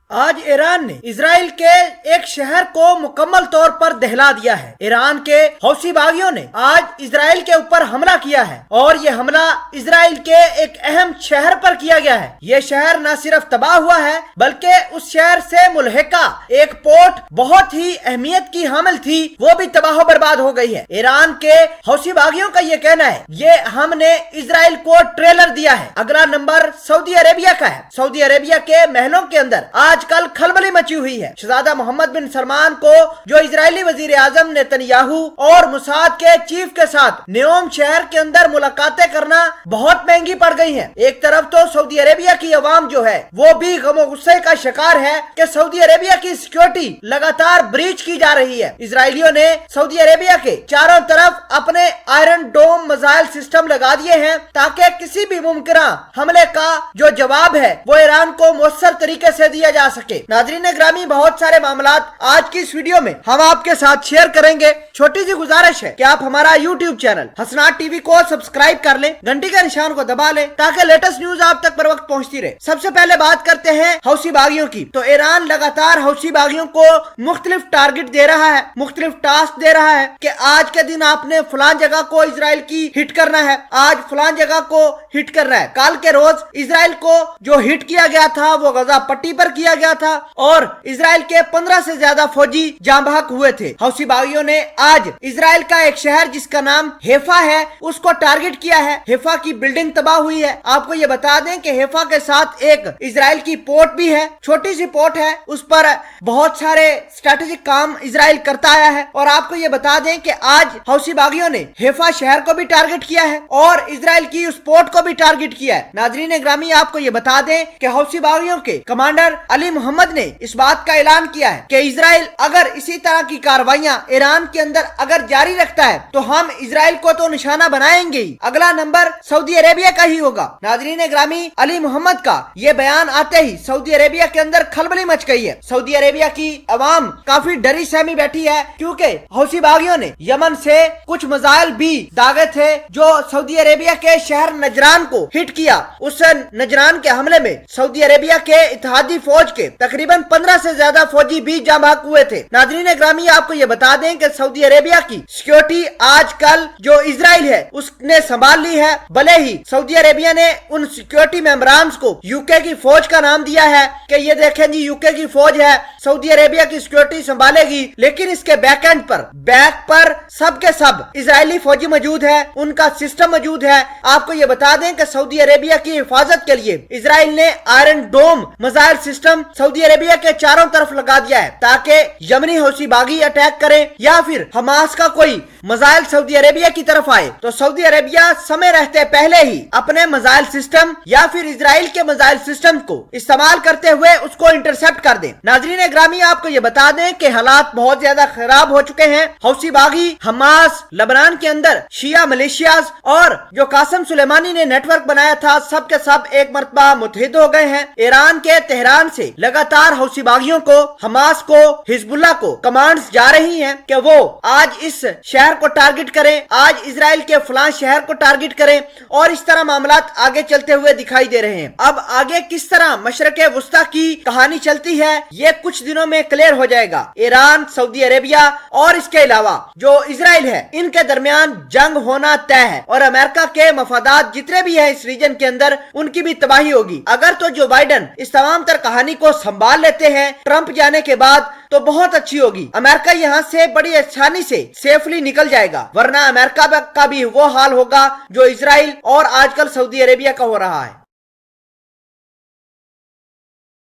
آج ایران نے اسرائیل کے ایک شہر کو مکمل طور پر دہلا دیا ہے۔ ایران کے حوثی باغیوں نے آج اسرائیل کے اوپر حملہ کیا ہے اور یہ حملہ اسرائیل کے ایک اہم شہر پر کیا گیا ہے۔ یہ شہر نہ صرف تباہ ہوا ہے بلکہ اس شہر سے ملحقہ ایک پورٹ بہت ہی اہمیت کی حامل تھی، وہ بھی تباہ و برباد ہو گئی ہے۔ ایران کے حوثی باغیوں کا یہ کہنا ہے یہ ہم نے اسرائیل کو ٹریلر دیا ہے۔ اگلا نمبر سعودی عربیہ کا ہے۔ سعودی عربیہ کے محلوں کے اندر آج کل کھلبلی مچی ہوئی ہے۔ شہزادہ محمد بن سلمان کو جو اسرائیلی وزیر اعظم نیتنیاہو اور موساد کے چیف کے ساتھ نیوم شہر کے اندر ملاقاتیں کرنا بہت مہنگی پڑ گئی ہیں۔ ایک طرف تو سعودی عربیہ کی عوام جو ہے وہ بھی غم و غصے کا شکار ہے کہ سعودی عربیہ کی سیکیورٹی لگاتار بریچ کی جا رہی ہے۔ اسرائیلیوں نے سعودی عربیہ کے چاروں طرف اپنے آئرن ڈوم میزائل سسٹم لگا دیے ہیں تاکہ کسی بھی ممکنہ حملے کا جو جواب ہے وہ ایران کو مؤثر طریقے سے دیا جا سکے۔ ناظرین گرامی، بہت سارے معاملات آج کی اس ویڈیو میں ہم آپ کے ساتھ شیئر کریں گے۔ چھوٹی سی گزارش ہے کہ آپ ہمارا یوٹیوب چینل حسنات ٹی وی کو سبسکرائب کر لیں، گھنٹی کے نشان کو دبا لیں تاکہ لیٹسٹ نیوز آپ تک پر وقت پہنچتی رہے۔ سب سے پہلے بات کرتے ہیں حوثی باغیوں کی۔ تو ایران لگاتار حوثی باغیوں کو مختلف ٹارگٹ دے رہا ہے، مختلف ٹاسک دے رہا ہے کہ آج کے دن آپ نے فلان جگہ کو اسرائیل کی ہٹ کرنا ہے، آج فلان جگہ کو ہٹ کرنا ہے۔ کل کے روز اسرائیل کو جو ہٹ کیا گیا تھا وہ غزہ پٹی پر کیا گیا تھا اور اسرائیل کے 15 سے زیادہ فوجی جاں بحق ہوئے تھے۔ حوثی باغیوں نے آج اسرائیل کا ایک شہر جس کا نام حیفا ہے اس کو ٹارگٹ کیا ہے۔ حیفا کی بلڈنگ تباہ ہوئی ہے۔ آپ کو یہ بتا دیں کہ حیفا کے ساتھ ایک اسرائیل کی پورٹ بھی ہے، چھوٹی سی پورٹ ہے، اس پر بہت سارے اسٹریٹجک کام اسرائیل کرتا آیا ہے۔ اور آپ کو یہ بتا دیں کہ آج حوثی باغیوں نے حیفا شہر کو بھی ٹارگٹ کیا ہے اور اسرائیل کی اس پورٹ کو بھی ٹارگٹ کیا ہے۔ ناظرین گرامی، آپ کو یہ بتا دیں کہ حوثی باغیوں کے کمانڈر علی محمد نے اس بات کا اعلان کیا ہے کہ اسرائیل اگر اسی طرح کی کارروائیاں ایران کے اندر اگر جاری رکھتا ہے تو ہم اسرائیل کو تو نشانہ بنائیں گے ہی۔ اگلا نمبر سعودی عربیہ کا ہی ہوگا۔ ناظرین گرامی، علی محمد کا یہ بیان آتے ہی سعودی عربیہ کے اندر کھلبلی مچ گئی ہے۔ سعودی عربیہ کی عوام کافی ڈری سہمی بیٹھی ہے کیونکہ حوثی باغیوں نے یمن سے کچھ میزائل بھی داغے تھے جو سعودی عربیہ کے شہر نجران کو ہٹ کیا۔ اس نجران کے حملے میں سعودی عربیہ کے اتحادی فوج کے تقریباً 15 سے زیادہ فوجی بھی جاں بحق ہوئے تھے۔ ناظرین گرامی، آپ کو یہ بتا دیں کہ سعودی عربیہ کی سیکیورٹی آج کل جو اسرائیل ہے اس نے سنبھال لی ہے، بھلے ہی سعودی عربیہ نے ان سیکیورٹی ممبرانز کو یو کے کی فوج کا نام دیا ہے کہ یہ دیکھیں جی یو کے کی فوج ہے، سعودی عربیہ کی سیکیورٹی سنبھالے گی، لیکن اس کے بیک اینڈ پر بیک پر سب کے سب اسرائیلی فوجی موجود ہے، ان کا سسٹم موجود ہے۔ آپ کو یہ بتا دیں کہ سعودی عربیہ کی حفاظت کے لیے اسرائیل نے آئرن ڈوم میزائل سسٹم سعودی عربیہ کے چاروں طرف لگا دیا ہے تاکہ یمنی حوثی باغی اٹیک کریں یا پھر حماس کا کوئی میزائل سعودی عربیہ کی طرف آئے تو سعودی عربیہ سمے رہتے پہلے ہی اپنے میزائل سسٹم یا پھر اسرائیل کے میزائل سسٹم کو استعمال کرتے ہوئے اس کو انٹرسپٹ کر دیں۔ ناظرین گرامی، آپ کو یہ بتا دیں کہ حالات بہت زیادہ خراب ہو چکے ہیں۔ حوثی باغی، حماس، لبنان کے اندر شیعہ ملیشیاز اور جو قاسم سلیمانی نے نیٹ ورک بنایا تھا سب کے سب ایک مرتبہ متحد ہو گئے ہیں۔ ایران کے تہران سے لگاتار حوثی باغیوں کو، حماس کو، حزب اللہ کو کمانڈز جا رہی ہیں کہ وہ آج اس شہر کو ٹارگٹ کریں، آج اسرائیل کے فلاں شہر کو ٹارگٹ کریں، اور اس طرح معاملات آگے چلتے ہوئے دکھائی دے رہے ہیں۔ اب آگے کس طرح مشرق وسطیٰ کی کہانی چلتی ہے یہ کچھ دنوں میں کلیئر ہو جائے گا۔ ایران، سعودی عربیہ اور اس کے علاوہ جو اسرائیل ہے ان کے درمیان جنگ ہونا طے ہے اور امریکہ کے مفادات جتنے بھی ہیں اس ریجن کے اندر ان کی بھی تباہی ہوگی۔ اگر تو جو بائیڈن اس تمام تر کہانی کو سنبھال لیتے ہیں ٹرمپ جانے کے بعد تو بہت اچھی ہوگی، امریکہ یہاں سے بڑی آسانی سے سیفلی نکل جائے گا، ورنہ امریکہ کا بھی وہ حال ہوگا جو اسرائیل اور آج کل سعودی عربیہ کا ہو رہا ہے۔